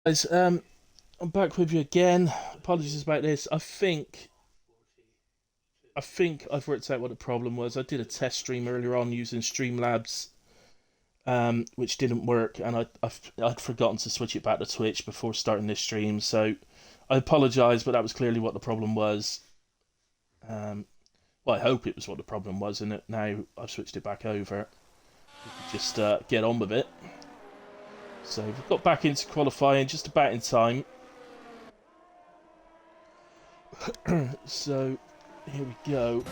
Guys, I'm back with you again. Apologies about this. I think I've worked out what the problem was. I did a test stream earlier on using Streamlabs, which didn't work, and I'd forgotten to switch it back to Twitch before starting this stream. So I apologise, but that was clearly what the problem was. Um, well, I hope it was what the problem was, and now I've switched it back over. We could just get on with it. So we've got back into qualifying just about in time. So here we go.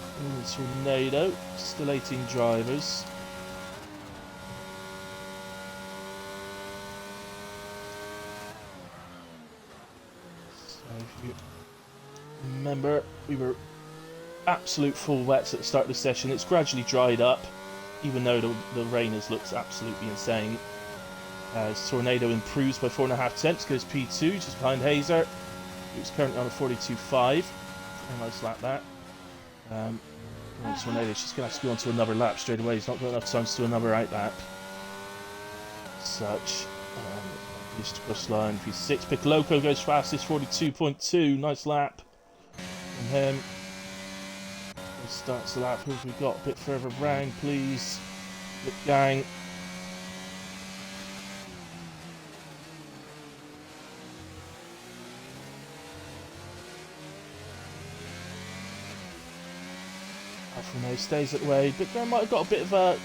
Tornado, still 18 drivers. So if you remember, we were absolute full wets at the start of the session. It's gradually dried up, even though the rain has looked absolutely insane. As Tornado improves by 4.5 tenths, goes P2 just behind Hazer, who's currently on a 42.5. Very nice lap that. Tornado, she's going to have to go on to another lap straight away. He's not got enough time to do another out lap. Such. Used to cross line. P6. Piccoloco goes fastest, 42.2. Nice lap from him. He starts the lap. Who have we got? A bit further round, please. Bit gang. Alfa stays that way, but there might have got a bit of a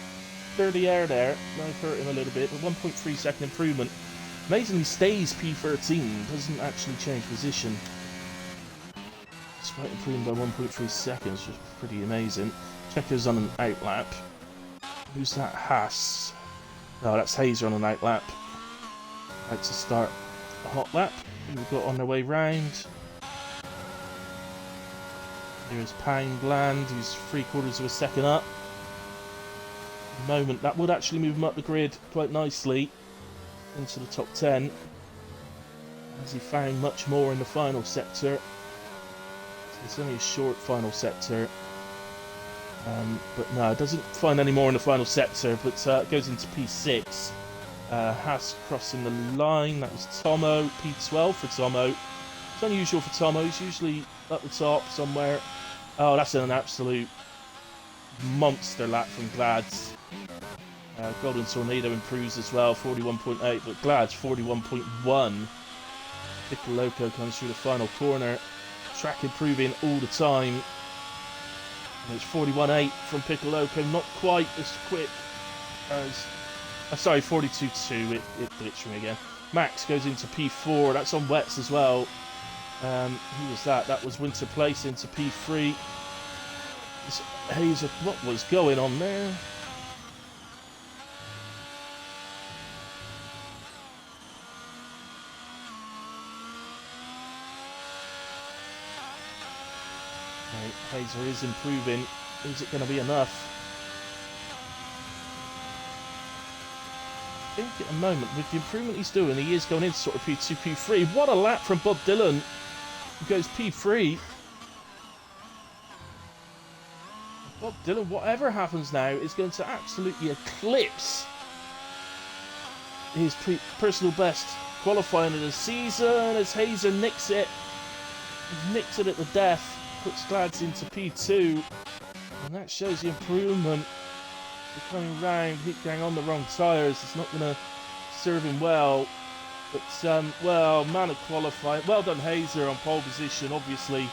dirty air there. Might hurt him a little bit, but 1.3 second improvement. Amazingly stays P13, doesn't actually change position. Despite improving by 1.3 seconds, which is pretty amazing. Checo's on an out lap. Who's that? Haas. No, that's Hazer on an out lap. About to start a hot lap. We've got on their way round. Here's Poundland, who's 3/4 of a second up. At the moment, that would actually move him up the grid quite nicely into the top 10, as he found much more in the final sector. So it's only a short final sector, but no, it doesn't find any more in the final sector, but goes into P6. Haas crossing the line, that was Tomo, P12 for Tomo. It's unusual for Tomo, he's usually at the top somewhere. Oh, that's an absolute monster lap from Glads. Golden Tornado improves as well, 41.8, but Glads 41.1. Piccoloco comes through the final corner. Track improving all the time. And it's 41.8 from Piccoloco, not quite as quick as... sorry, 42.2, it glitched me again. Max goes into P4, that's on wets as well. Who was that? That was Winter Place into P3. Hazer, what was going on there? Right, Hazer is improving. Is it going to be enough? I think at the moment, with the improvement he's doing, he is going into sort of P2, P3. What a lap from Bob Dylan. He goes P3. Bob Dylan, whatever happens now, is going to absolutely eclipse his personal best qualifying of the season as Hazer nicks it. Nicks it at the death. Puts Glads into P2. And that shows the improvement. We're coming round, heat gang on the wrong tyres. It's not going to serve him well. But, well, man of qualifying. Well done, Hazer, on pole position, obviously.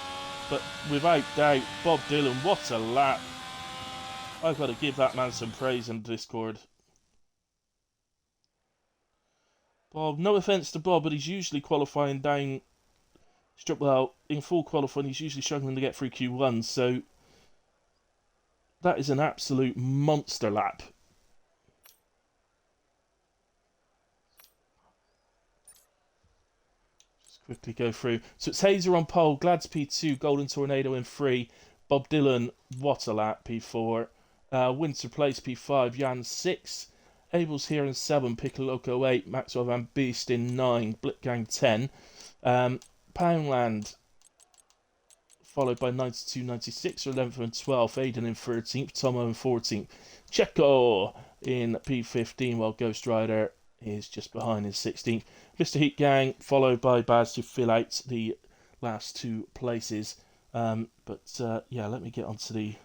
But without doubt, Bob Dylan, what a lap. I've got to give that man some praise in Discord. Bob, no offence to Bob, but he's usually qualifying down... Well, in full qualifying, he's usually struggling to get through Q1, so... That is an absolute monster lap. Just quickly go through. So it's Hazer on pole, Glads P2, Golden Tornado in 3, Bob Dylan, what a lap, P4. Winter Place P5, Jan 6, Abel's here in 7, Piccoloco 8, Maxwell Van Beast in 9, Blitgang 10, Poundland followed by 92, 96 for 11th and 12th, Aiden in 13th, Tomo in 14th, Checo in P15, while Ghost Rider is just behind in 16th. Mr. Heat Gang, followed by Baz to fill out the last 2 places. Yeah, let me get onto the...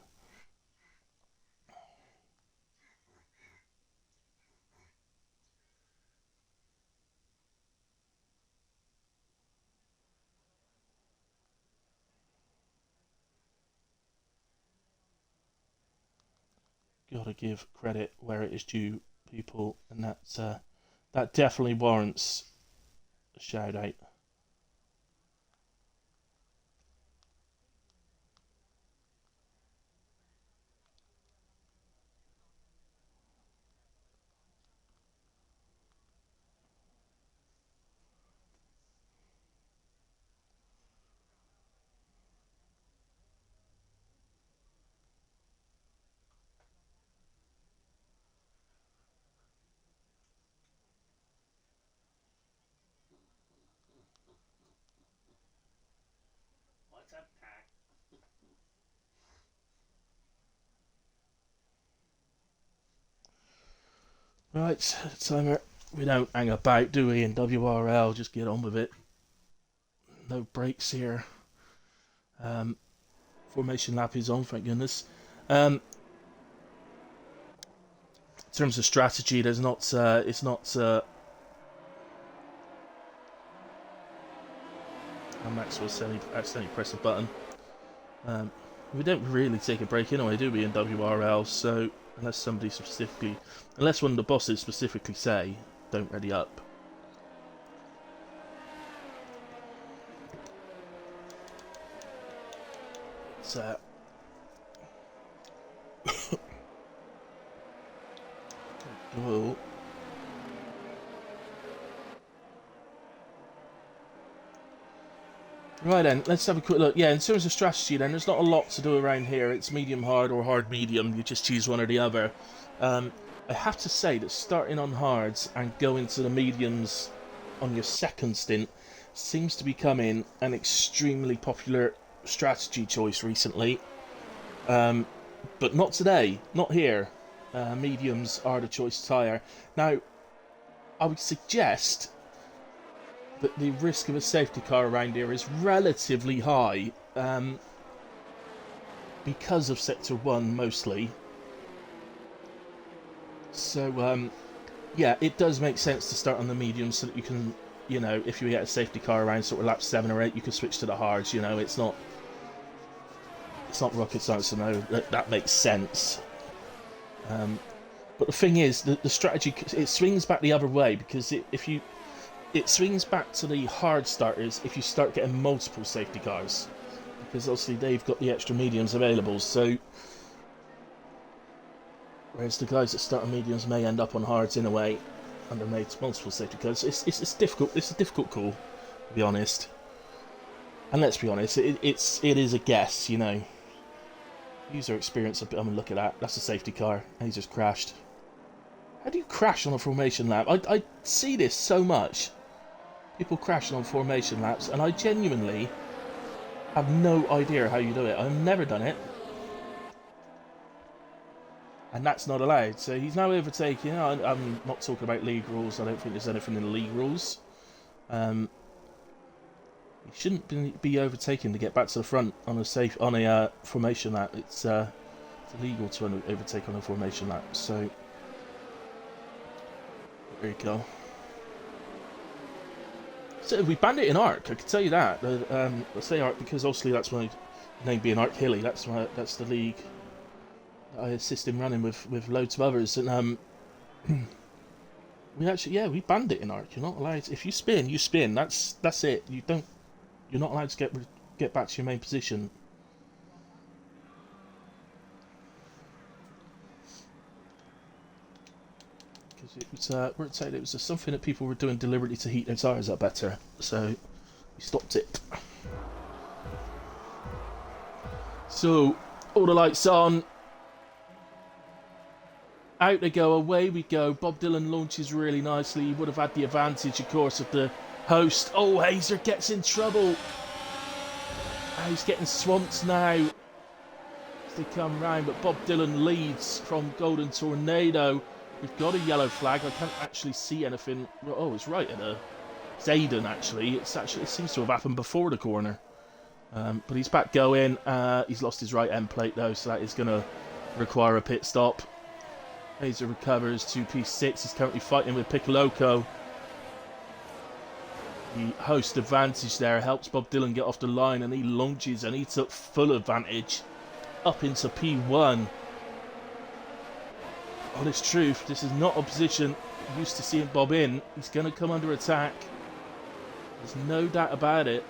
Gotta give credit where it is due, people, and that definitely warrants a shout out. Right, timer. We don't hang about, do we, in WRL? Just get on with it. No breaks here. Formation lap is on, thank goodness. In terms of strategy, there's not. It's not. Maxwell accidentally pressed a button. We don't really take a break anyway, do we, in WRL? So unless one of the bosses specifically say, don't ready up. So. Whoa. Right then, let's have a quick look. Yeah, in terms of strategy then, there's not a lot to do around here. It's medium hard or hard medium, you just choose one or the other. I have to say that starting on hards and going to the mediums on your second stint seems to be becoming an extremely popular strategy choice recently. But not today, not here. Mediums are the choice tire. Now, I would suggest that the risk of a safety car around here is relatively high, because of Sector 1 mostly. So, yeah, it does make sense to start on the mediums so that you can, you know, if you get a safety car around sort of lap 7 or 8, you can switch to the hards, you know, it's not rocket science to know that makes sense. But the thing is, the strategy, it swings back the other way, because it swings back to the hard starters if you start getting multiple safety cars, because obviously they've got the extra mediums available. So, whereas the guys that start on mediums may end up on hards in a way, and they're made multiple safety cars. It's difficult. It's a difficult call, to be honest. And let's be honest, it is a guess, you know. User experience. I mean, look at that. That's a safety car, and he just crashed. How do you crash on a formation lap? I see this so much. People crashing on formation laps, and I genuinely have no idea how you do it. I've never done it. And that's not allowed. So he's now overtaking. I'm not talking about league rules. I don't think there's anything in the league rules. He shouldn't be overtaking to get back to the front on a formation lap. It's illegal to overtake on a formation lap. So there you go. So we banned it in Arc, I can tell you that. I say Arc because obviously that's my name being Arc Hilly. That's the league that I assist in running with loads of others. And we banned it in Arc. You're not allowed. If you spin, you spin. That's it. You're not allowed to get back to your main position. It was something that people were doing deliberately to heat their tyres up better, so we stopped it. So, all the lights on. Out they go, away we go. Bob Dylan launches really nicely. He would have had the advantage, of course, of the host. Oh, Hazer gets in trouble. He's getting swamped now as they come round, but Bob Dylan leads from Golden Tornado. We've got a yellow flag. I can't actually see anything. Oh, it's right at a... It's Aiden, actually. It seems to have happened before the corner. But he's back going. He's lost his right end plate, though, so that is going to require a pit stop. Hazer recovers to P6. He's currently fighting with Piccoloco. The host advantage there helps Bob Dylan get off the line, and he launches and he took full advantage up into P1. Honest truth, this is not a position I'm used to seeing Bob in. He's going to come under attack. There's no doubt about it.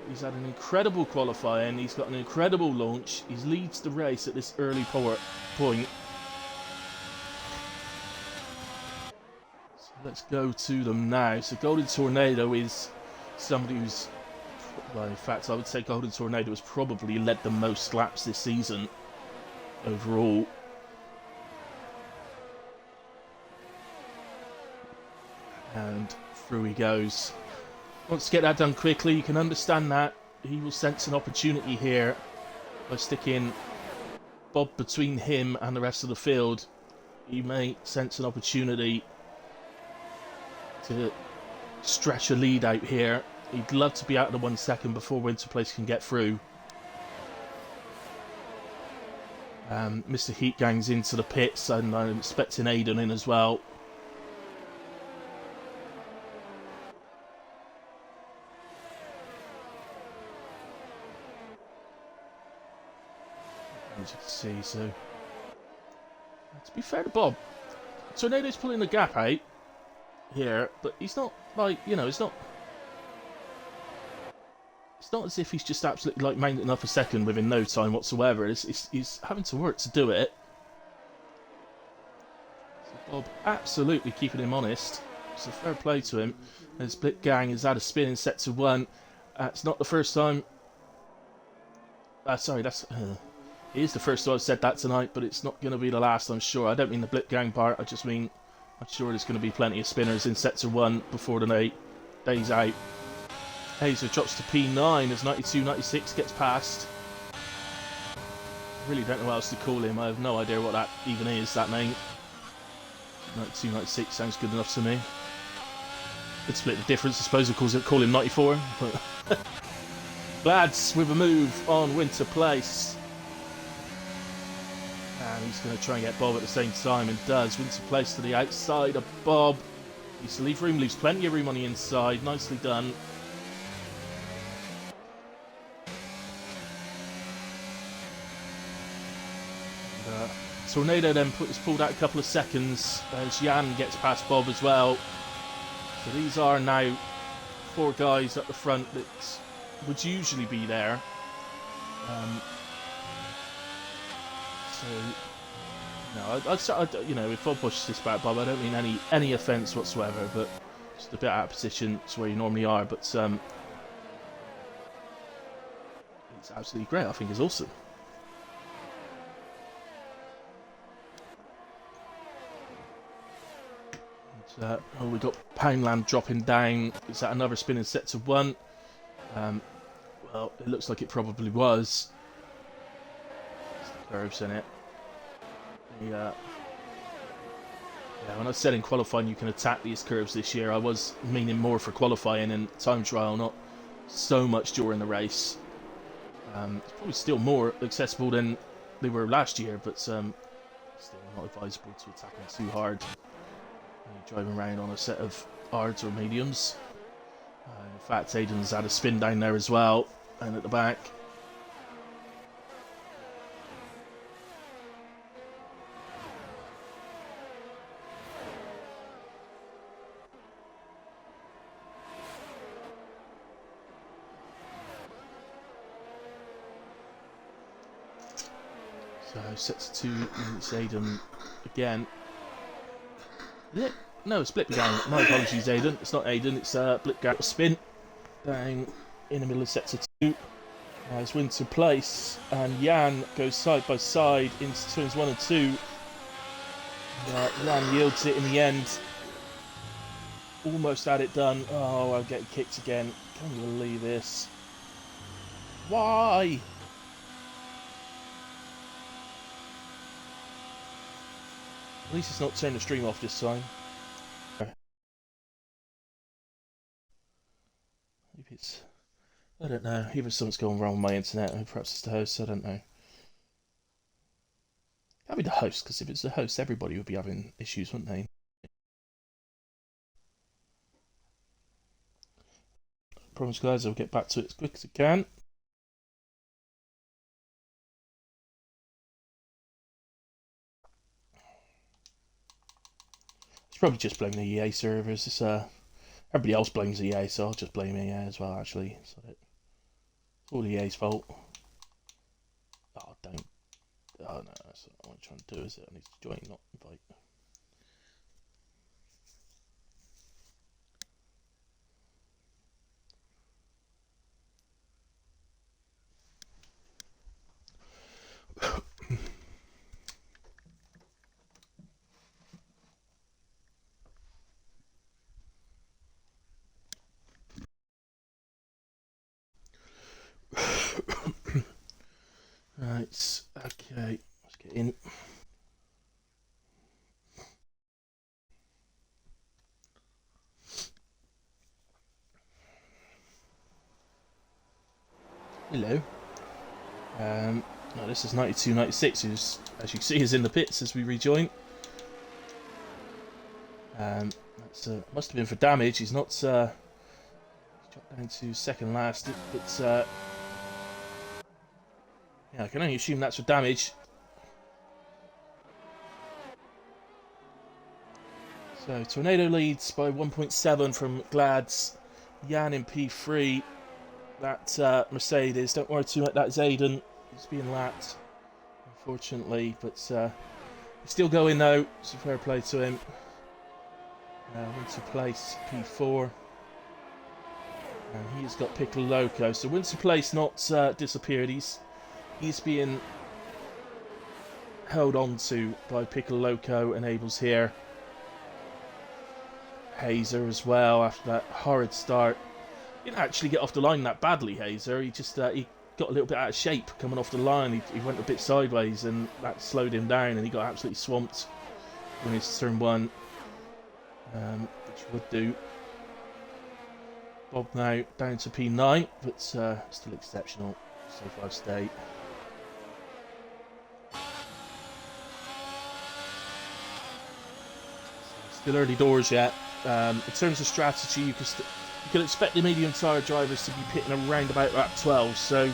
He's had an incredible qualifying. He's got an incredible launch. He leads the race at this early point. So let's go to them now. So Golden Tornado is somebody who's... Well, in fact, I would say Golden Tornado has probably led the most laps this season overall. And through he goes. Wants to get that done quickly. You can understand that. He will sense an opportunity here by sticking Bob between him and the rest of the field. He may sense an opportunity to stretch a lead out here. He'd love to be out of the 1 second before Winter Place can get through. Mr. Heat Gang's into the pits, and I'm expecting Aiden in as well. As you can see, so to be fair to Bob, Tornado's pulling the gap out here, but he's not like, you know, it's not as if he's just absolutely like mounting up a second within no time whatsoever. He's having to work to do it. So Bob absolutely keeping him honest. It's a fair play to him. And Split Gang has had a spin in set to 1. It's not the first time. Sorry, that's. It is the first time I've said that tonight, but it's not going to be the last, I'm sure. I don't mean the Blip Gang part, I just mean I'm sure there's going to be plenty of spinners in set to 1 before the day's out. Hazer drops to P9 as 92-96 gets past. I really don't know what else to call him. I have no idea what that even is, that name. 92-96 sounds good enough to me. Could split the difference, I suppose, of call him 94. But Lads with a move on Winter Place. And he's going to try and get Bob at the same time, and does. Winter Place to the outside of Bob. Needs to leave room, leaves plenty of room on the inside. Nicely done. And, Tornado then is pulled out a couple of seconds as Jan gets past Bob as well. So these are now 4 guys at the front that would usually be there. So, no, you know, if Bob pushes this back, Bob, I don't mean any offence whatsoever, but just a bit out of position to where you normally are. But it's absolutely great. I think it's awesome. And, we got Poundland dropping down. Is that another spin in set to 1? Well, it looks like it probably was. There's the curves in it. Yeah, when I said in qualifying you can attack these curves this year, I was meaning more for qualifying and time trial, not so much during the race. It's probably still more accessible than they were last year, but still not advisable to attack them too hard. Driving around on a set of hards or mediums. In fact, Aiden's had a spin down there as well, and at the back. So sets 2, and it's Aiden again. Is it? No, it's Blip Gang. My apologies, Aiden. It's not Aiden, it's Blip Gang. Spin down in the middle of sector 2. As Winter Place and Jan goes side by side into turns 1 and 2. Jan yields it in the end. Almost had it done. Oh, I'm getting kicked again. Can you believe this? Why? At least it's not turned the stream off this time. Maybe it's... I don't know. Either something's going wrong with my internet, or perhaps it's the host, I don't know. That'd be the host, because if it's the host, everybody would be having issues, wouldn't they? Promise, guys, I'll get back to it as quick as I can. It's probably just blaming the EA servers. It's, everybody else blames EA, so I'll just blame EA as well, actually. It's all EA's fault. Oh, don't. Oh, no, that's not what I'm trying to do, is it? I need to join, not invite. Right, okay, let's get in. Hello. No, this is 9296, who's, as you can see, is in the pits as we rejoin. That's must have been for damage. He's not dropped down to second last, but yeah, I can only assume that's for damage. So Tornado leads by 1.7 from Glad's. Jan in P3. That Mercedes, don't worry too much, that's Aiden. He's being lapped, unfortunately, but he's still going though, so fair play to him. Winter Place, P4. And he's got Piccolo Loco. So Winter Place not disappeared, he's being held on to by Piccolo Loco and Abel's here. Hazer as well after that horrid start. He didn't actually get off the line that badly, Hazer. He just he got a little bit out of shape coming off the line. He went a bit sideways and that slowed him down and he got absolutely swamped in his turn one. Which would do. Bob now down to P9, but still exceptional. So 5 state. Still early doors yet. In terms of strategy, you can expect the medium tyre drivers to be pitting around about lap 12, so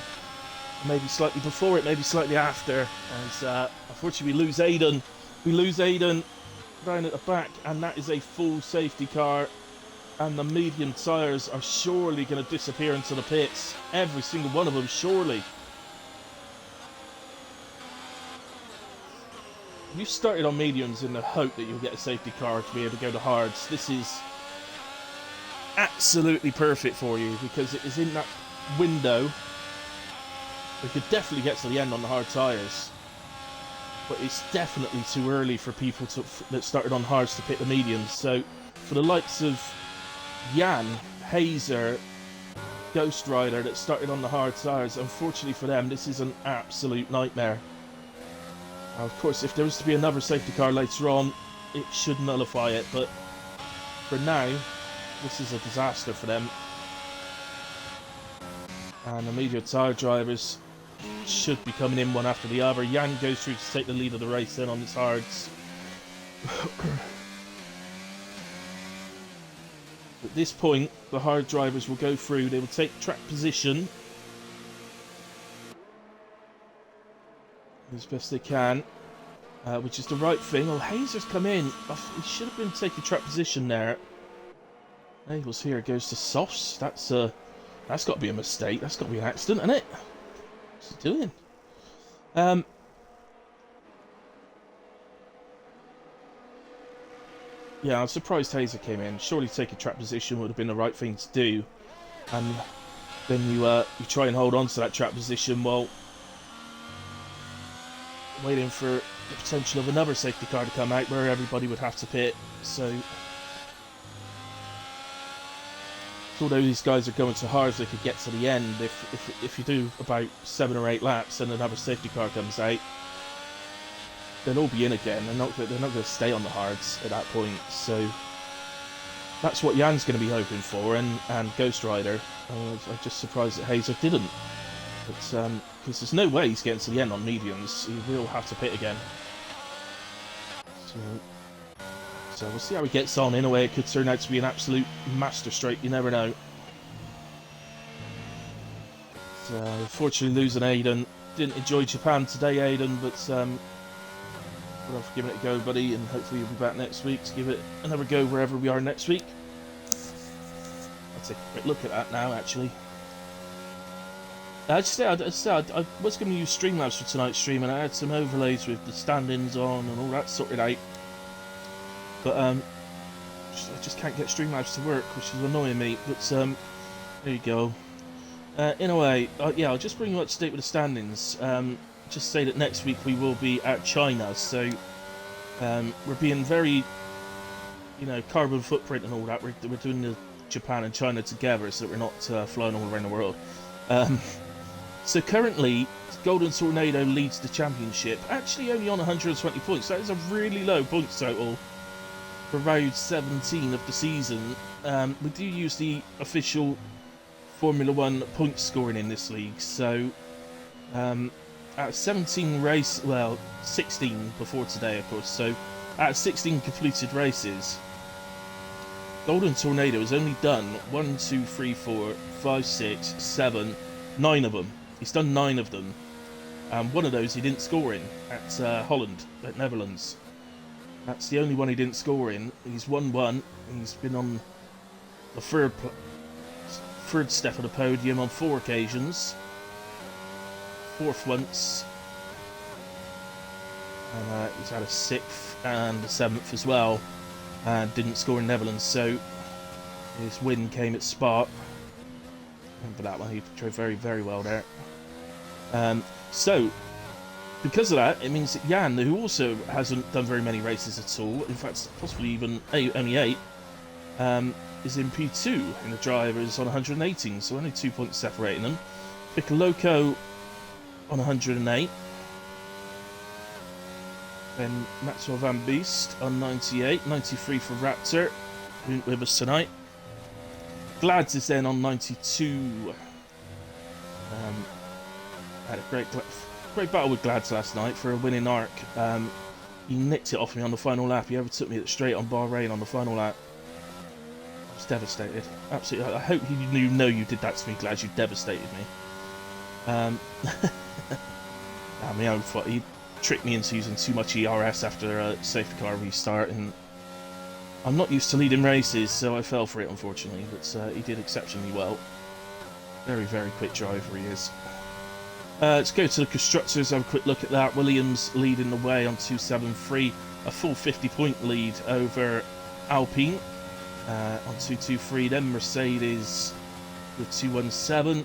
maybe slightly before it, maybe slightly after. As unfortunately we lose Aiden. We lose Aiden down at the back, and that is a full safety car. And the medium tyres are surely going to disappear into the pits. Every single one of them, surely. You started on mediums in the hope that you'll get a safety car to be able to go to hards. This is absolutely perfect for you because it is in that window. We could definitely get to the end on the hard tyres, but it's definitely too early for people that started on hards to pick the mediums. So for the likes of Jan, Hazer, Ghost Rider that started on the hard tyres, unfortunately for them, this is an absolute nightmare. Of course, if there was to be another safety car later on, it should nullify it, but for now, this is a disaster for them. And the medium tyre drivers should be coming in one after the other. Jan goes through to take the lead of the race then on his hards. At this point, the hard drivers will go through, they will take track position as best they can, which is the right thing. Oh, Hazer's come in. He should have been taking track position there. Abel's here, goes to softs. That's got to be a mistake. That's got to be an accident, isn't it? What's he doing? Yeah, I'm surprised Hazer came in. Surely taking track position would have been the right thing to do. And then you try and hold on to that track position while waiting for the potential of another safety car to come out where everybody would have to pit. So although these guys are going so hard they could get to the end, if you do about 7 or 8 laps and another safety car comes out, they'll all be in again. They're not going to stay on the hards at that point. So that's what Jan's going to be hoping for, and Ghost Rider. I'm just surprised that Hazer didn't. But because there's no way he's getting to the end on mediums, he will have to pit again. So we'll see how he gets on. In a way, it could turn out to be an absolute master straight. You never know. So, unfortunately, losing Aiden. Didn't enjoy Japan today, Aiden, but we're off giving it a go, buddy, and hopefully you'll be back next week to give it another go wherever we are next week. I'll take a quick look at that now, actually. I was going to use Streamlabs for tonight's stream, and I had some overlays with the stand-ins on and all that sorted out. But I just can't get Streamlabs to work, which is annoying me. But there you go. In a way, yeah, I'll just bring you up to date with the stand-ins. Just say that next week we will be at China, so we're being very, you know, carbon footprint and all that. We're doing the Japan and China together, so that we're not flying all around the world. So currently, Golden Tornado leads the championship, actually only on 120 points. That is a really low points total for round 17 of the season. We do use the official Formula 1 point scoring in this league, so out of 17 race, well, 16 before today, of course, so out of 16 completed races, Golden Tornado has only done 1, 2, 3, 4, 5, 6, 7, 9 of them. He's done 9 of them. One of those he didn't score in at Holland, at Netherlands. That's the only one he didn't score in. He's won 1. He's been on the third step of the podium on 4 occasions. 4th once. And he's had a 6th and a 7th as well. And didn't score in Netherlands, so his win came at Spa. Remember that one, he drove very, very well there. So, because of that, it means that Jan, who also hasn't done very many races at all, in fact, possibly even only 8, is in P2 in the drivers on 118, so only 2 points separating them. Pick Loco on 108. Then Maxwell Van Beest on 98, 93 for Raptor, who isn't with us tonight. Glads is then on 92. Had a great battle with Glads last night for a winning arc. He nicked it off me on the final lap. He overtook me at straight on Bahrain on the final lap. I was devastated. Absolutely. I hope you know you did that to me, Glads. You devastated me. My own fault. He tricked me into using too much ERS after a safety car restart, and I'm not used to leading races, so I fell for it, unfortunately, but he did exceptionally well. Very, very quick driver he is. Let's go to the constructors, have a quick look at that. Williams leading the way on 273, a full 50-point lead over Alpine on 223. Then Mercedes with 217,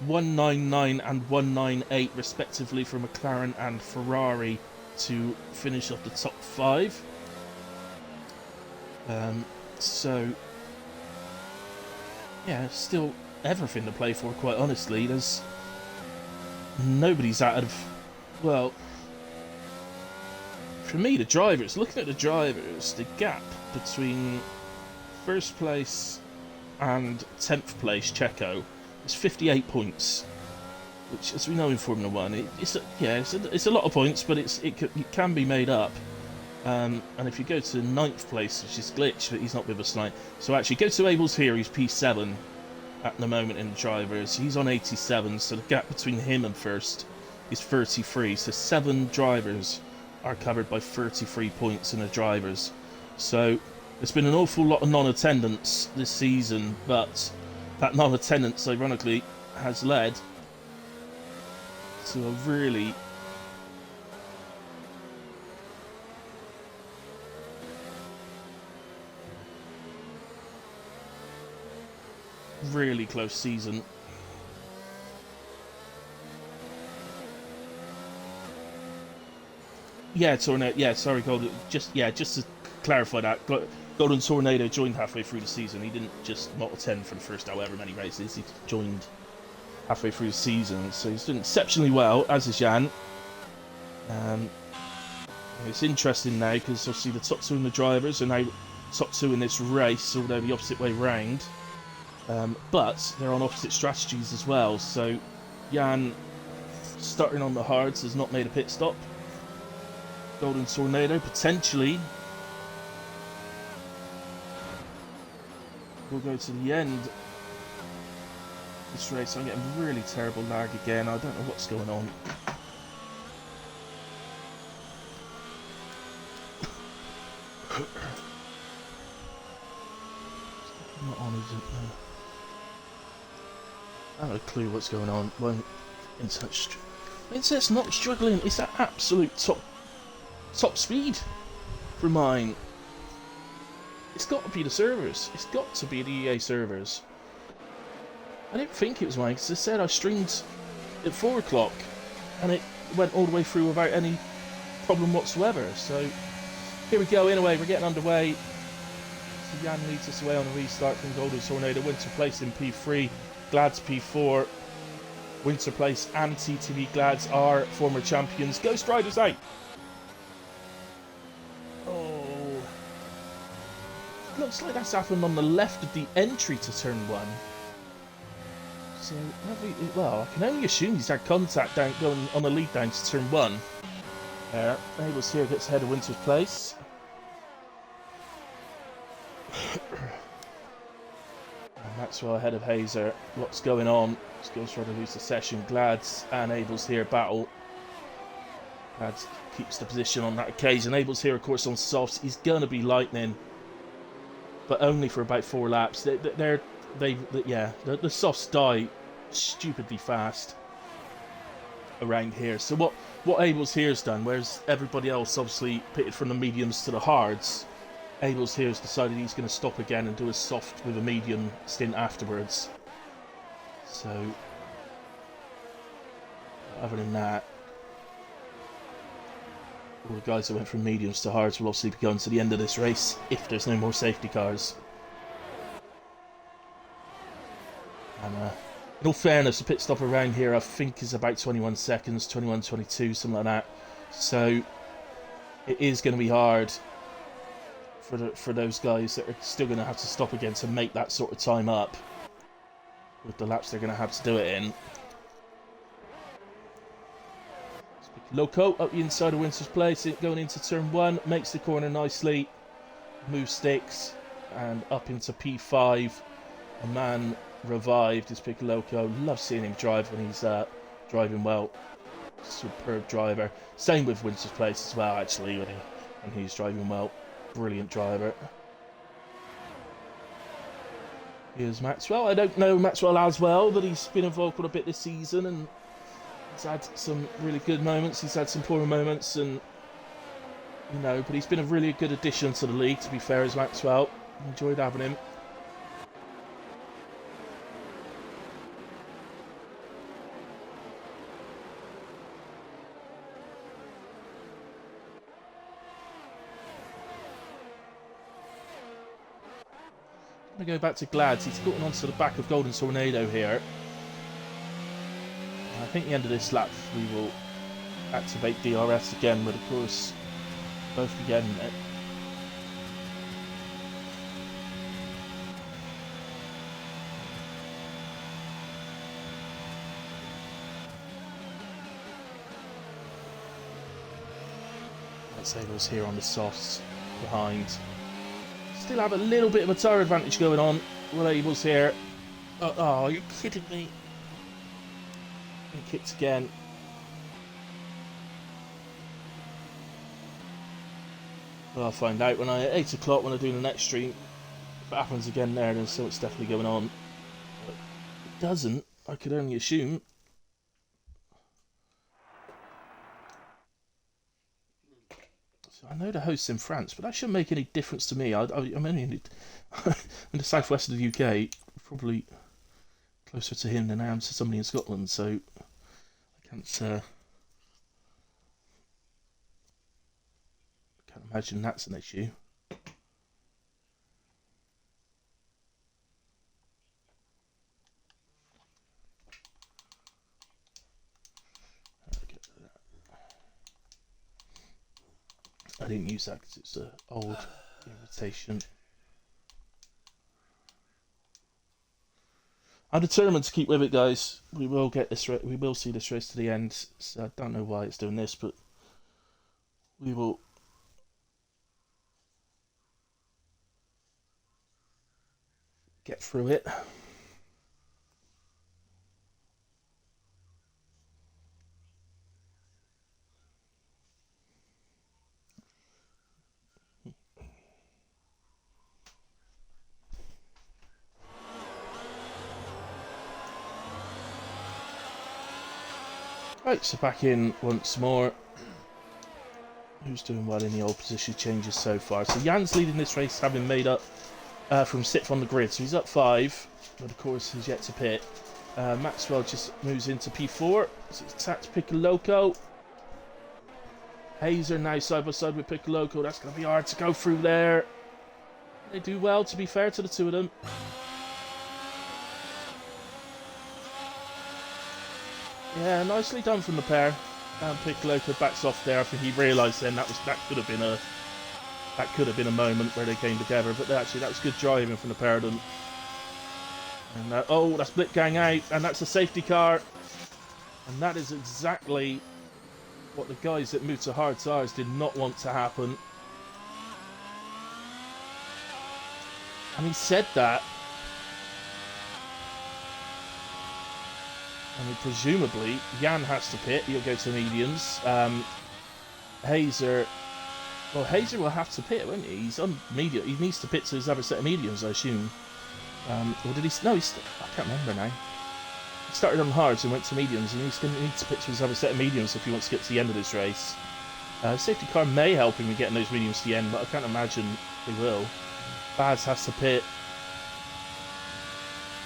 199 and 198 respectively for McLaren and Ferrari to finish off the top 5. So yeah, still everything to play for, quite honestly. There's nobody's out of, well, for me, the drivers, looking at the drivers, the gap between first place and 10th place Checo is 58 points, which, as we know in Formula 1, it's a lot of points, but it can be made up. And if you go to 9th place, which is Glitch, but he's not with us tonight. So actually, go to Abel's here, he's P7 at the moment in the drivers. He's on 87, so the gap between him and first is 33. So 7 drivers are covered by 33 points in the drivers. So there's been an awful lot of non-attendance this season, but that non-attendance, ironically, has led to a really close season. Yeah, Tornado. Yeah, sorry, Golden. Just to clarify that, Golden Tornado joined halfway through the season. He didn't just not attend for the first however many races. He joined halfway through the season, so he's doing exceptionally well, as is Jan. It's interesting now because obviously the top two and the drivers are now top two in this race, although the opposite way round. But they're on opposite strategies as well. So Jan, starting on the hards, has not made a pit stop. Golden Tornado potentially will go to the end of this race. I'm getting really terrible lag again. I don't know what's going on. Not on, is it? No. I haven't a clue what's going on. Won't Internet's not struggling. It's at absolute top speed for mine. It's got to be the servers. It's got to be the EA servers. I didn't think it was mine because I said I streamed at 4 o'clock and it went all the way through without any problem whatsoever. So here we go. Anyway, we're getting underway. So Jan leads us away on a restart from Golden Tornado. Winter Place in P3, Glad's P4. Winter Place and TTV Glads are former champions. Ghost Riders out. Oh, looks like that's happened on the left of the entry to turn 1. So, well, I can only assume he's had contact down going on the lead down to turn 1. Abel's here, gets ahead of Winter's Place. Maxwell ahead of Hazer. What's going on? Skills trying to lose the session. Glads and Abel's here battle. Glads keeps the position on that occasion. Abel's here, of course, on softs. He's going to be lightning, but only for about 4 laps. The softs die stupidly fast around here. So what Abel's here's done, whereas everybody else obviously pitted from the mediums to the hards, Abel's here has decided he's going to stop again and do a soft with a medium stint afterwards. So, other than that, all the guys that went from mediums to hards will obviously be going to the end of this race if there's no more safety cars. And in all fairness, the pit stop around here I think is about 21 seconds, 21, 22, something like that. So, it is going to be hard for those guys that are still going to have to stop again to make that sort of time up with the laps they're going to have to do it in. Loco up the inside of Winter's Place, going into turn 1, makes the corner nicely, moves sticks, and up into P5. A man revived is Pick Loco. Love seeing him drive when he's driving well. Superb driver. Same with Winter's Place as well, actually, when he's driving well. Brilliant driver. Here's Maxwell. I don't know Maxwell as well, but he's been involved quite a bit this season and he's had some really good moments. He's had some poorer moments, and but he's been a really good addition to the league, to be fair, as Maxwell. Enjoyed having him. I'm going to go back to Glads. He's gotten onto the back of Golden Tornado here. I think at the end of this lap we will activate DRS again, but of course both be getting it. Let's say those here on the softs behind. Still have a little bit of a tyre advantage going on. Will Abel's here. Oh, you're kidding me. And kicked again. Well, I'll find out when at 8 o'clock when I do the next stream. If it happens again there, then so it's definitely going on. But if it doesn't, I could only assume. I know the host's in France, but that shouldn't make any difference to me. I'm only in the southwest of the UK, probably closer to him than I am to somebody in Scotland, so I can't imagine that's an issue. I didn't use that because it's an old invitation. I'm determined to keep with it, guys. We will get this. We will see this race to the end. So I don't know why it's doing this, but we will. Get through it. Right, so back in once more. Who's doing well in the old position changes so far? So Jan's leading this race, having made up from 6th on the grid. So he's up 5, but of course he's yet to pit. Maxwell just moves into P4. So it's attacked Piccoloco. Hazer now side by side with Piccoloco. That's going to be hard to go through there. They do well, to be fair to the two of them. Yeah, nicely done from the pair. Piccoloco backs off there. I think he realised then that could have been a moment where they came together. But actually, that was good driving from the pair of them. And oh, that's Blip Gang out, and that's a safety car. And that is exactly what the guys that moved to hard tyres did not want to happen. And he said that. I mean, presumably, Jan has to pit. He'll go to mediums. Hazer... Well, Hazer will have to pit, won't he? He's on medium. He needs to pit to his other set of mediums, I assume. Or did he... No, I can't remember now. He started on hards and went to mediums, and he's going to need to pit to his other set of mediums if he wants to get to the end of this race. Safety car may help him in getting those mediums to the end, but I can't imagine he will. Baz has to pit.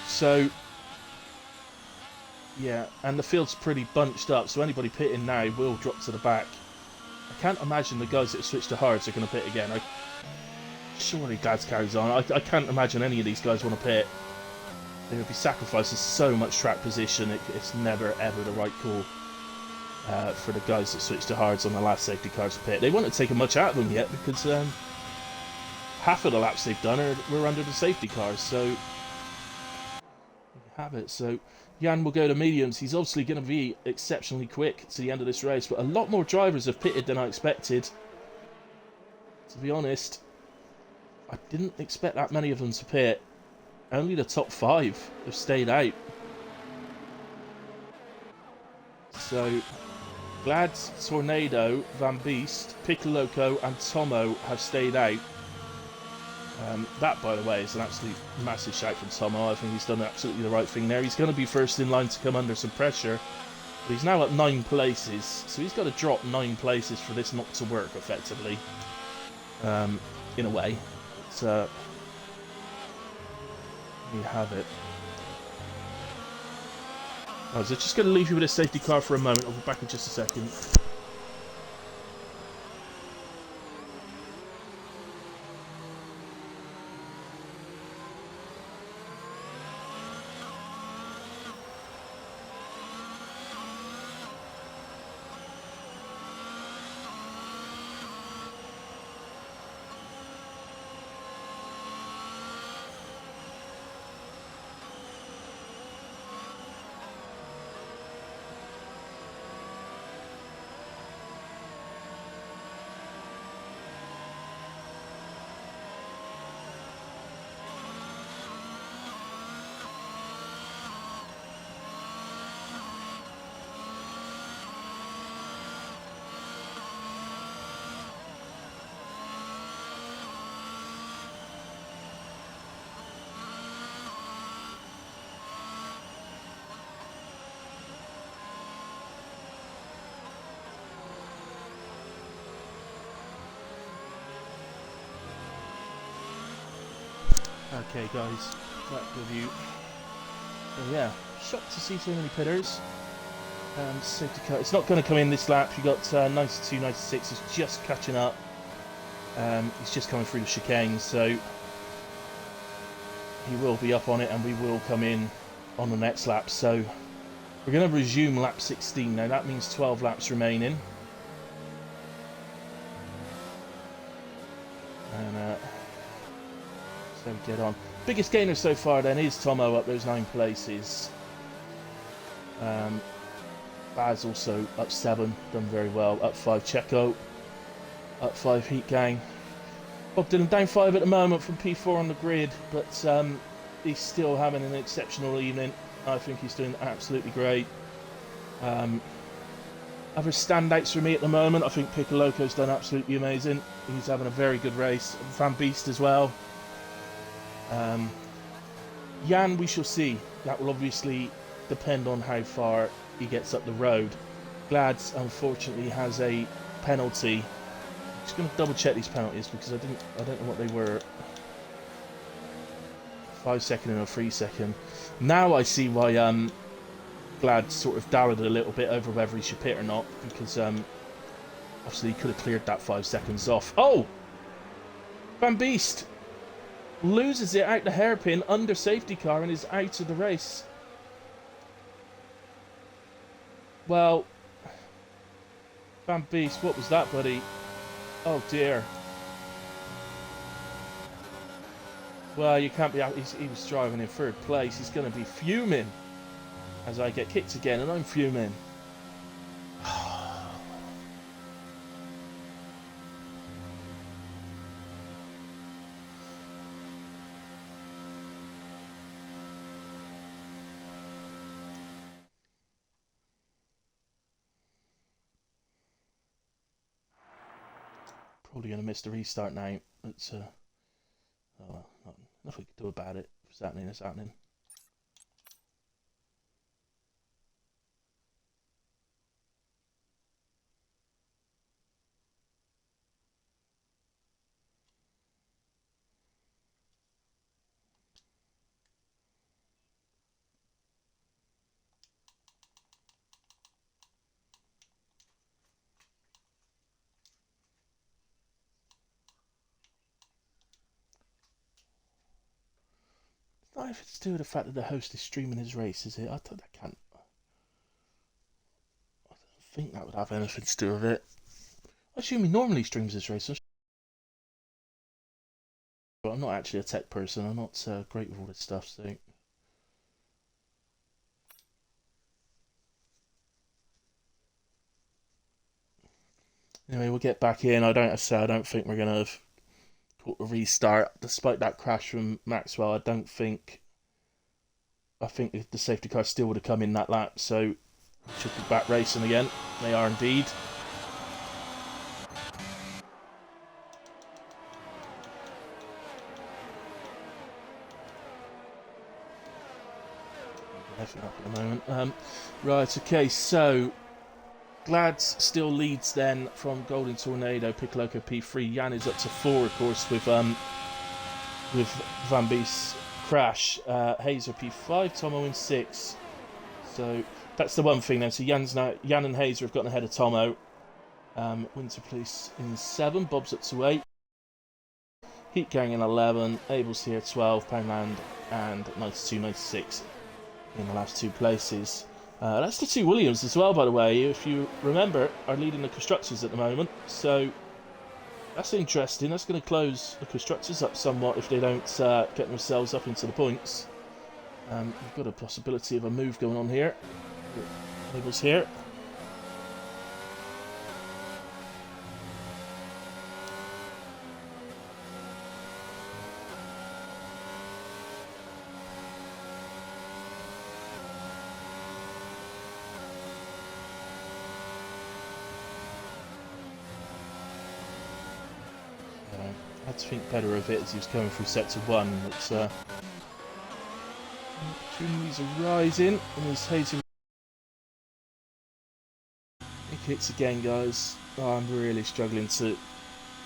So... Yeah, and the field's pretty bunched up, so anybody pitting now will drop to the back. I can't imagine the guys that switch to hards are going to pit again. Surely Dads carries on. I can't imagine any of these guys want to pit. They would be sacrificing so much track position. It's never, ever the right call for the guys that switch to hards on the last safety cars to pit. They won't have taken much out of them yet because half of the laps they've done were under the safety cars, so you have it. So Jan will go to mediums. He's obviously going to be exceptionally quick to the end of this race, but a lot more drivers have pitted than I expected. To be honest, I didn't expect that many of them to pit. Only the top 5 have stayed out. So, Glads, Tornado, Van Beest, Piccoloco and Tomo have stayed out. That, by the way, is an absolute massive shout from Tomo. I think he's done absolutely the right thing there. He's going to be first in line to come under some pressure. But he's now at 9 places, so he's got to drop 9 places for this not to work, effectively. In a way. So, you have it. I was just going to leave you with a safety car for a moment. I'll be back in just a second. Okay, guys, back with you. So yeah, shocked to see so many pitters. Safety car. It's not going to come in this lap. You got 92, 96. He's just catching up. He's just coming through the chicane, so he will be up on it, and we will come in on the next lap. So we're going to resume lap 16 now. That means 12 laps remaining. So we get on. Biggest gainer so far then is Tomo up those 9 places. Baz also up 7, done very well. Up 5 Checo, up 5 Heat Gang. Bob Dylan down 5 at the moment from P4 on the grid, but he's still having an exceptional evening. I think he's doing absolutely great. Other standouts for me at the moment, I think Piccoloco's done absolutely amazing. He's having a very good race. Van Beast as well. Jan, we shall see. That will obviously depend on how far he gets up the road. Glads, unfortunately, has a penalty. I'm just going to double check these penalties because I don't know what they were. 5 second and a 3 second. Now I see why Glad sort of doubted a little bit over whether he should pit or not, because obviously he could have cleared that 5 seconds off. Oh! Van Beast loses it out the hairpin under safety car and is out of the race. Well, Van Beast, what was that, buddy? Oh dear. Well, you can't be out. He was driving in 3rd place. He's going to be fuming as I get kicked again, and I'm fuming. Probably going to miss the restart now. It's oh, nothing to do about it. If it's happening, it's happening. Not if it's to do with the fact that the host is streaming his race, is it? I don't think that would have anything to do with it. I assume he normally streams his race. But I'm not actually a tech person. I'm not great with all this stuff, so. Anyway, we'll get back in. I don't think we're gonna have caught a restart, despite that crash from Maxwell. I think the safety car still would have come in that lap, so should be back racing again. They are indeed. Up at the moment. Right, okay, so Glads still leads then from Golden Tornado, Piccoloco P3. Jan is up to 4, of course, with Van Beest's crash. Hazer P5, Tomo in 6. So that's the one thing then. So Jan and Hazer have gotten ahead of Tomo. Winter Police in 7, Bob's up to 8. Heat Gang in 11, Abel's here 12, Poundland and 92, 96 in the last 2 places. That's the 2 Williams as well, by the way, if you remember, are leading the Constructors at the moment. So that's interesting. That's going to close the Constructors up somewhat if they don't get themselves up into the points. We've got a possibility of a move going on here. Labels here. I had to think better of it as he was coming through sector 1. But opportunities are rising, and there's Hazer. Big hits again, guys. Oh, I'm really struggling to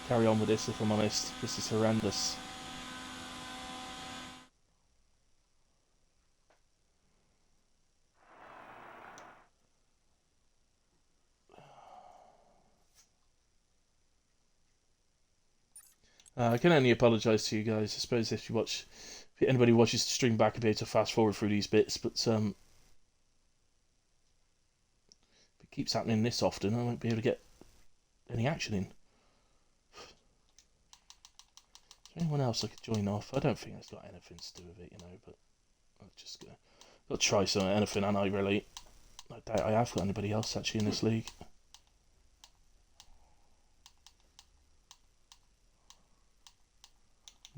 carry on with this, if I'm honest. This is horrendous. I can only apologise to you guys. I suppose if anybody watches the stream back, I'll be able to fast forward through these bits, but if it keeps happening this often, I won't be able to get any action in. Is Anyone else I could join off? I don't think it's got anything to do with it, you know, but I'll just got to try something, anything, and I really. I doubt I have got anybody else actually in this league.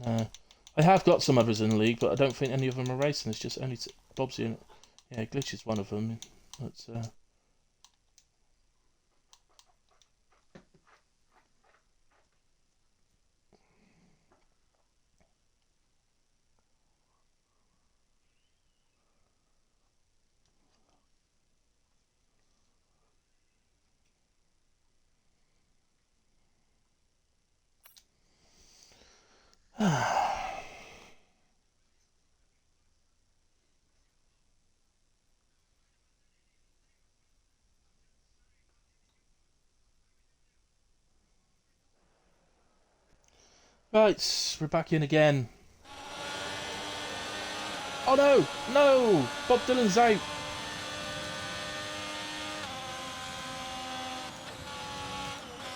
No. I have got some others in the league, but I don't think any of them are racing. It's just only Bob's in. Yeah, Glitch is one of them. But, right, we're back in again. Oh no! No! Bob Dylan's out!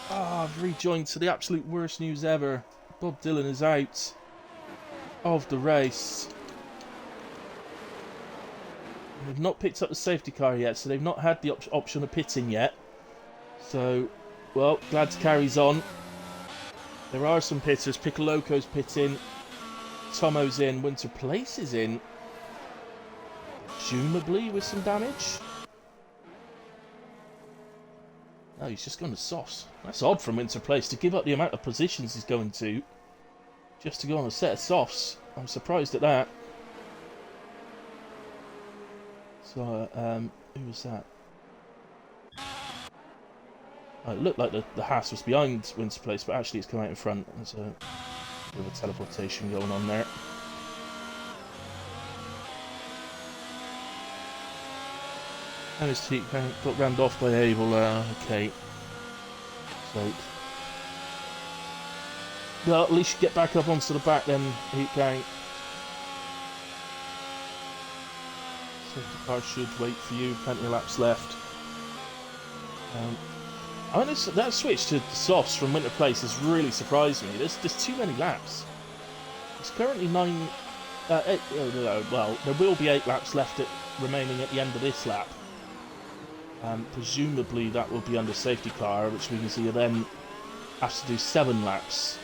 Ah, I've rejoined to the absolute worst news ever. Bob Dylan is out of the race. They've not picked up the safety car yet, so they've not had the option of pitting yet. So, well, Glads carries on. There are some pitters. Piccoloco's pitting. Tomo's in. Winter Place is in. Presumably with some damage. No, he's just gone to softs. That's odd from Winter Place to give up the amount of positions he's going to just to go on a set of softs. I'm surprised at that. So, who was that? Oh, it looked like the Haas was behind Winter Place, but actually it's come out in front. There's a bit of a teleportation going on there. And his heat got rammed off by Abel. Okay. So, well, at least you get back up onto the back then, Heat Gang. Safety car should wait for you. Plenty of laps left. I mean, that switch to the softs from Winter Place has really surprised me. There's too many laps. It's currently 9. Well, there will be 8 laps left remaining at the end of this lap. Presumably that will be under safety car, which means you then have to do 7 laps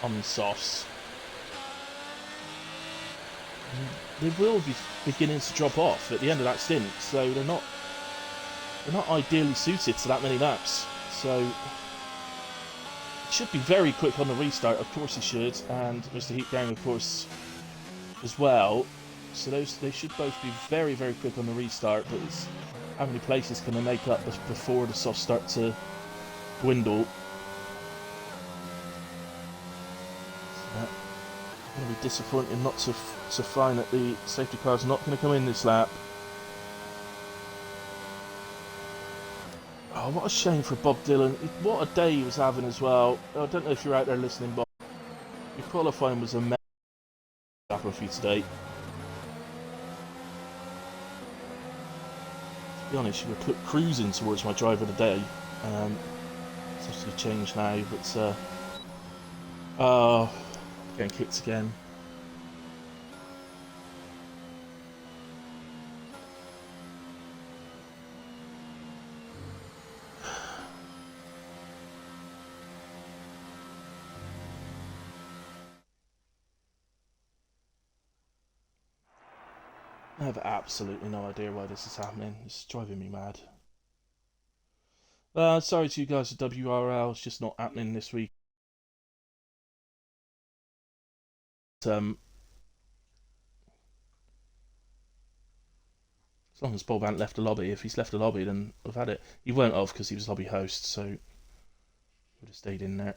on the softs. They will be beginning to drop off at the end of that stint, so they're not ideally suited to that many laps. So it should be very quick on the restart. Of course he should, and Mr. Heatgang, of course, as well. So they should both be very, very quick on the restart. But it's how many places can they make up before the softs start to dwindle? It's going to be disappointing not to find that the safety car's not going to come in this lap. Oh, what a shame for Bob Dylan. What a day he was having as well. I don't know if you're out there listening, Bob. Your qualifying was a mess for you today. To be honest, you were cruising towards my driver of the day. It's obviously changed now, but oh, getting kicked again. I have absolutely no idea why this is happening. It's driving me mad. Sorry to you guys at WRL. It's just not happening this week. As long as Bob hadn't left the lobby. If he's left the lobby, then I've had it. He won't have because he was lobby host, so he would have stayed in there.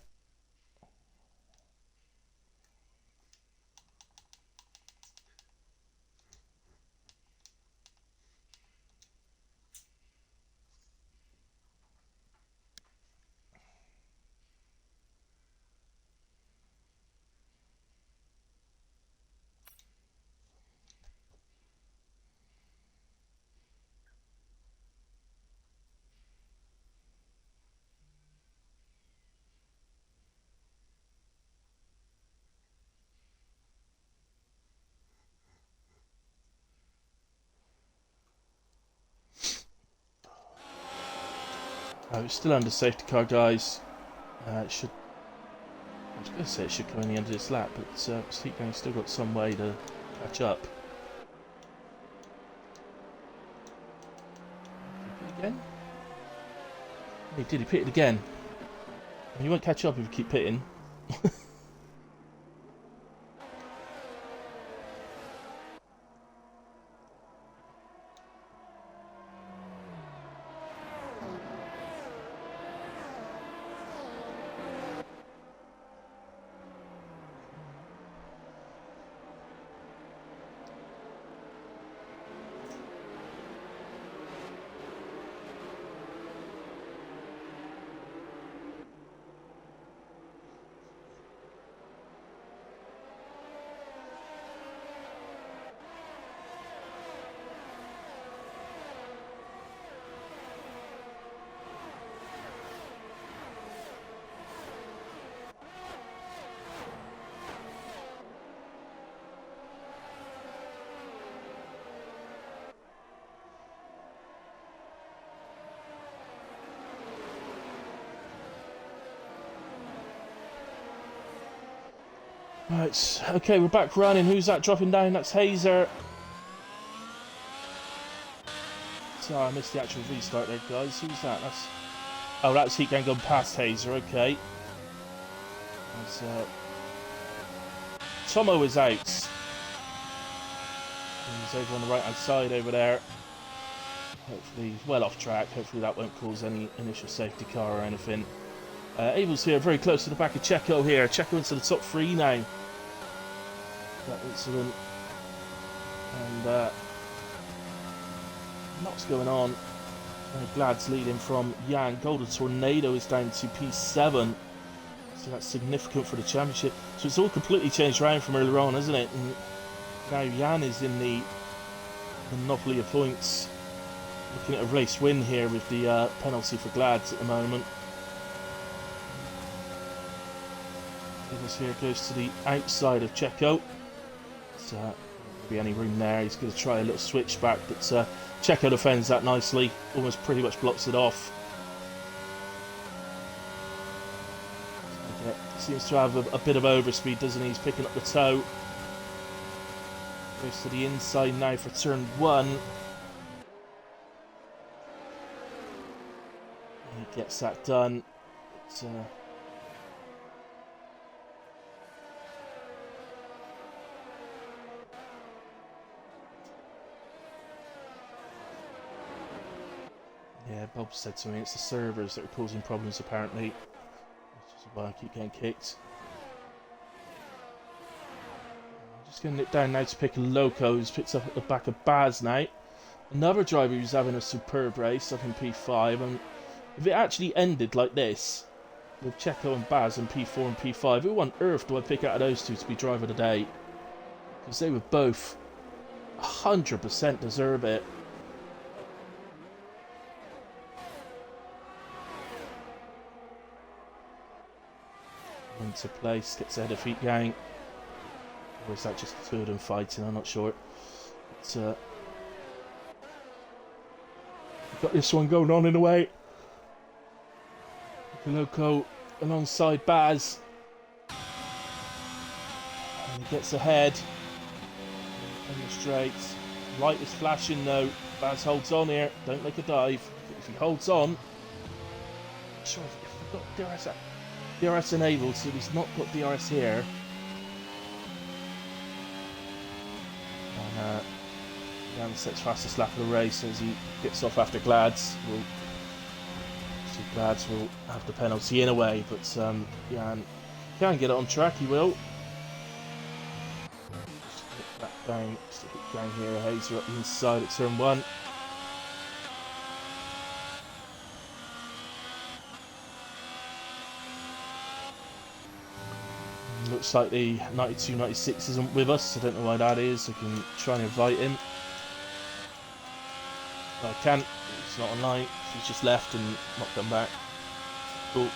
We're still under safety car, guys. It should. I was going to say it should come in the end of this lap, but Seat Gang's still got some way to catch up. Again? He did. He pitted again. You won't catch up if you keep pitting. Right, okay, we're back running. Who's that dropping down? That's Hazer. Sorry, I missed the actual restart there, guys. Who's that? That's... Oh, that's Heat Gang going past Hazer, okay. That's, Tomo is out. He's over on the right-hand side over there. Hopefully, well off track. Hopefully that won't cause any initial safety car or anything. Abel's here, very close to the back of Checo here. Checo into the top 3 now. That incident. And what's going on? Glad's leading from Jan. Golden Tornado is down to P7. So that's significant for the championship. So it's all completely changed around from earlier on, isn't it? And now Jan is in the monopoly of points. Looking at a race win here with the penalty for Glads at the moment. This here goes to the outside of Checo. So, won't be any room there. He's going to try a little switchback, but Checo defends that nicely. Almost pretty much blocks it off. Okay. Seems to have a bit of overspeed, doesn't he? He's picking up the toe. Goes to the inside now for turn 1. And he gets that done. But, yeah, Bob said to me it's the servers that are causing problems apparently. Which is why I keep getting kicked. I'm just going to nip down now to pick a Loco who's picked up at the back of Baz now. Another driver who's having a superb race up in P5. And if it actually ended like this, with Checo and Baz in P4 and P5, who on earth do I pick out of those two to be driver of the day? Because they would both 100% deserve it. Into place, gets ahead of Heat Gang. Or is that just the two of them fighting? I'm not sure. But, got this one going on in a way. Loco alongside Baz. And he gets ahead. On the straight. Light is flashing though. Baz holds on here. Don't make a dive. If he holds on. Sure, if we've got DRS enabled, so he's not got DRS here. And Jan sets fastest lap of the race as he gets off after Glads. Glads will have the penalty in a way, but Jan can get it on track, he will. Just get back down, stick it down here, Hazer up the inside at turn 1. Looks like the 92-96 isn't with us. I don't know why that is. I can try and invite him. No, I can't. He's not online. He's just left and not come back. Cool.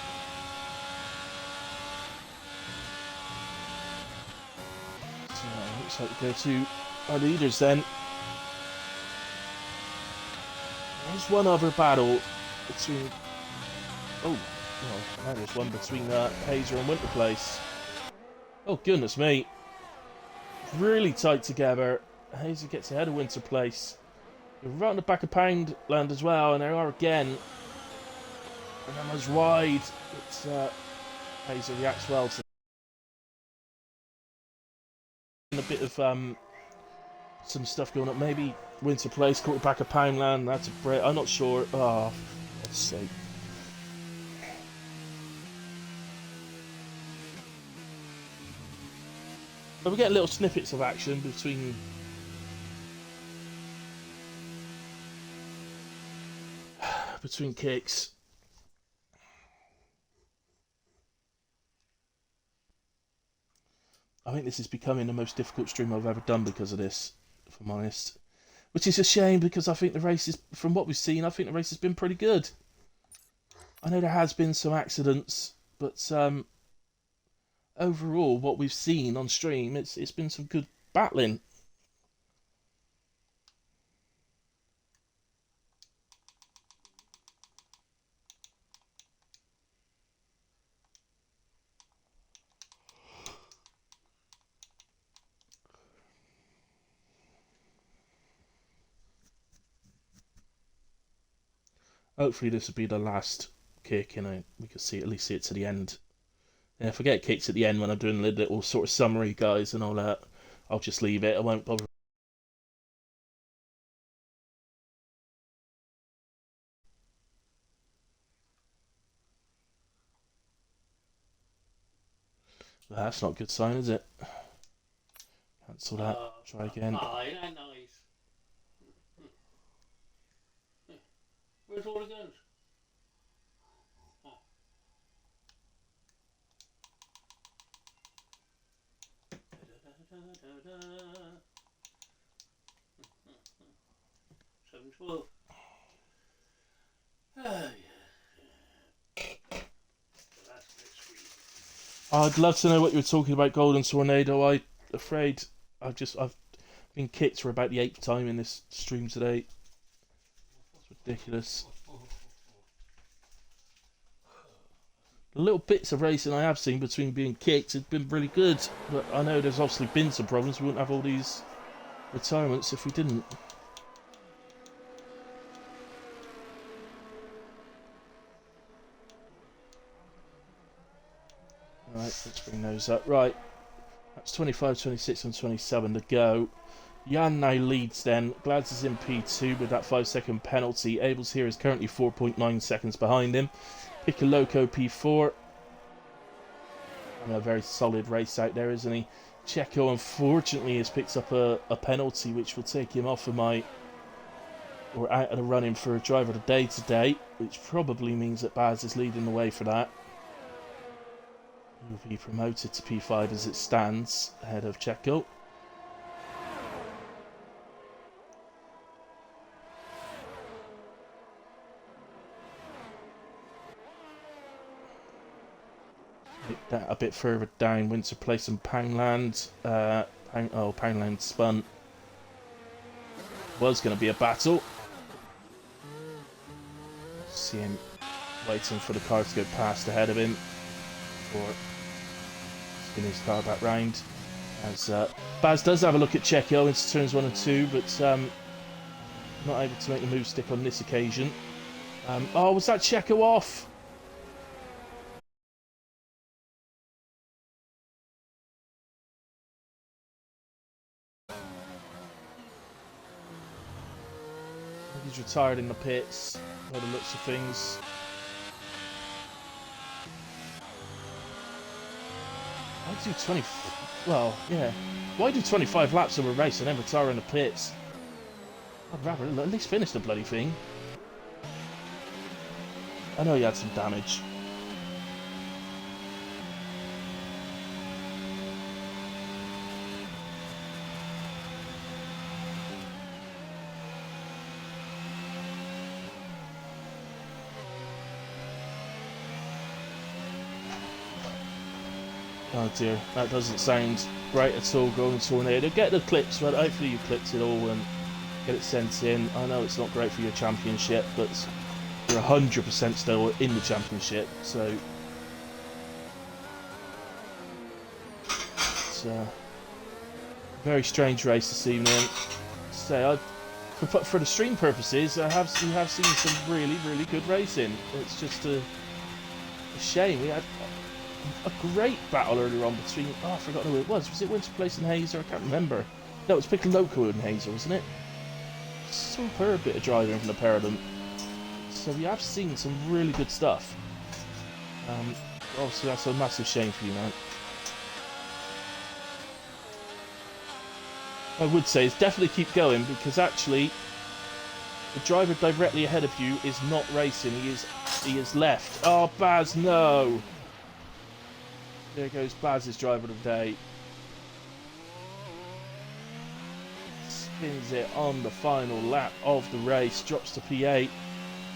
So looks like we go to our leaders then. There's one other battle between Oh, well, now there's one between Hazer and Winter Place. Oh, goodness me. Really tight together. Hazer gets ahead of Winter Place. You're right on the back of Poundland as well, and there are again. And Emma's wide. It's Hazer reacts well to a bit of some stuff going up. Maybe Winter Place caught the back of Poundland. That's a break. I'm not sure. Oh, for God's sake. But we get little snippets of action between kicks. I think this is becoming the most difficult stream I've ever done because of this, if I'm honest. Which is a shame because I think the race is, from what we've seen, I think the race has been pretty good. I know there has been some accidents, but overall, what we've seen on stream, it's been some good battling. Hopefully this will be the last kick, and we can at least see it to the end. Yeah, if I get kicks at the end when I'm doing a little sort of summary, guys, and I'll just leave it. I won't bother. That's not a good sign, is it? Cancel that. Try again. Aye, nice. Where's all the guns? Oh. 712. Oh, yeah. I'd love to know what you were talking about, Golden Tornado. I'm afraid I've been kicked for about the 8th time in this stream today. It's ridiculous. The little bits of racing I have seen between being kicked have been really good, but I know there's obviously been some problems. We wouldn't have all these retirements if we didn't. Right, let's bring those up. Right, that's 25, 26 and 27 to go. Jan now leads then. Glads is in P2 with that 5-second penalty. Abels here is currently 4.9 seconds behind him. Picoloco P4. A very solid race out there, isn't he? Checo unfortunately has picked up a penalty which will take him off of out of the running for a driver of the day today, which probably means that Baz is leading the way for that. He will be promoted to P5 as it stands, ahead of Checo. That a bit further down, Winter Place and Poundland. Poundland spun. Was going to be a battle. See him waiting for the car to go past ahead of him. Or spin his car back round. As Baz does have a look at Checo into turns 1 and 2, but not able to make the move stick on this occasion. Oh, was that Checo off? He's retired in the pits, by the looks of things. Why do 20... Well, yeah. Why do 25 laps of a race and then retire in the pits? I'd rather at least finish the bloody thing. I know he had some damage. Oh dear, that doesn't sound great at all, Golden Tornado. Get the clips, but hopefully you clipped it all and get it sent in. I know it's not great for your championship, but We're 100% still in the championship, so it's a very strange race this evening. So, for the stream purposes, we have seen some really good racing. It's just a shame. We had a great battle earlier on between. Oh, I forgot who it was. Was it Winter Place and Hazer? I can't remember. No, it was Pick Loco and Hazer, wasn't it? Superb bit of driving from the pair of them. So we have seen some really good stuff. Obviously, that's a massive shame for you, man. I would say is definitely keep going, because actually the driver directly ahead of you is not racing. He is left. Oh, Baz, no! There goes Baz's driver of the day. Spins it on the final lap of the race, drops to P8,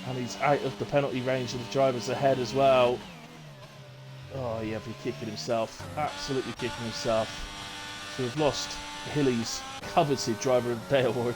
and he's out of the penalty range of the drivers ahead as well. Oh, yeah, he's kicking himself. Absolutely kicking himself. So we've lost Hilly's coveted driver of the day award.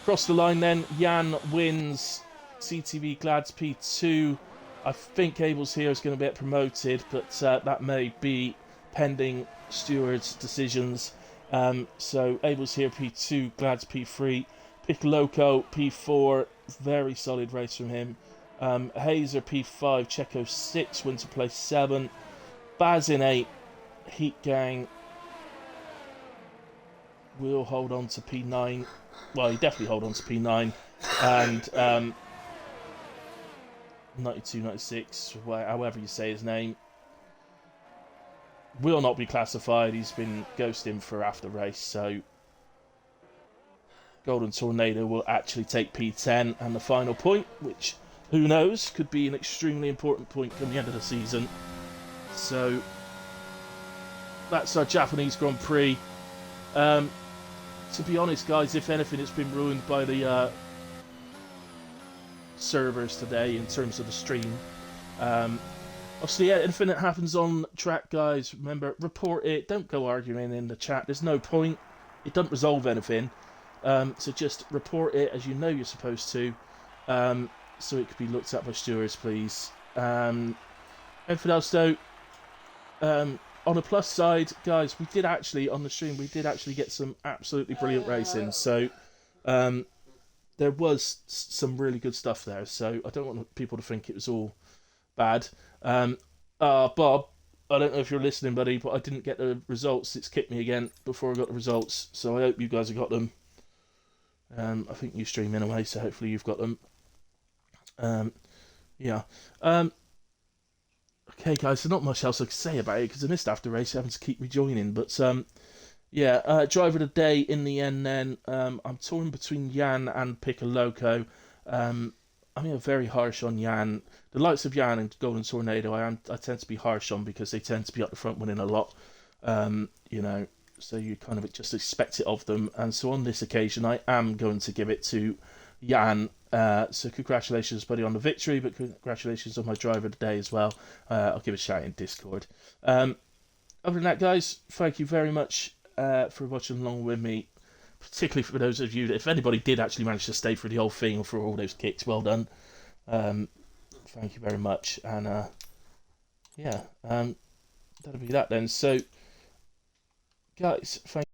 Across the line then, Jan wins CTV Glads P2. I think Abel's here is going to get promoted, but that may be pending stewards' decisions. So Abel's here P2, Glads P3, Pick Loco P4, very solid race from him. Hazer P5, Checo 6, Winter Place 7, Baz in 8, Heat Gang will hold on to P9. Well, he definitely hold on to P9, and 92, 96, however you say his name, will not be classified. He's been ghosting for after race, so Golden Tornado will actually take P10 and the final point, which, who knows, could be an extremely important point come the end of the season. So that's our Japanese Grand Prix. To be honest, guys, if anything, it's been ruined by the servers today in terms of the stream. Obviously, yeah, anything that happens on track, guys, remember, report it. Don't go arguing in the chat. There's no point. It doesn't resolve anything. So just report it as you know you're supposed to, so it could be looked at by stewards, please. Anything else, though? On the plus side, guys, we did actually, on the stream, we did actually get some absolutely brilliant racing. So there was some really good stuff there. So I don't want people to think it was all bad. Bob, I don't know if you're listening, buddy, but I didn't get the results. It's kicked me again before I got the results. So I hope you guys have got them. I think you stream anyway, so hopefully you've got them. Yeah. Okay, guys, so not much else I can say about it because I missed after race, having to keep rejoining. But yeah, driver of the day in the end. Then I'm torn between Jan and Pick a Loco. I'm very harsh on Jan. The likes of Jan and Golden Tornado, I tend to be harsh on because they tend to be up the front winning a lot. So you kind of just expect it of them. And so on this occasion, I am going to give it to Jan. So congratulations, buddy, on the victory, but congratulations on my driver today as well. I'll give a shout in Discord. Other than that, guys, thank you very much for watching along with me, particularly for those of you that, if anybody did actually manage to stay through the whole thing or for all those kicks, well done. Thank you very much. And yeah, that'll be that then. So, guys, thank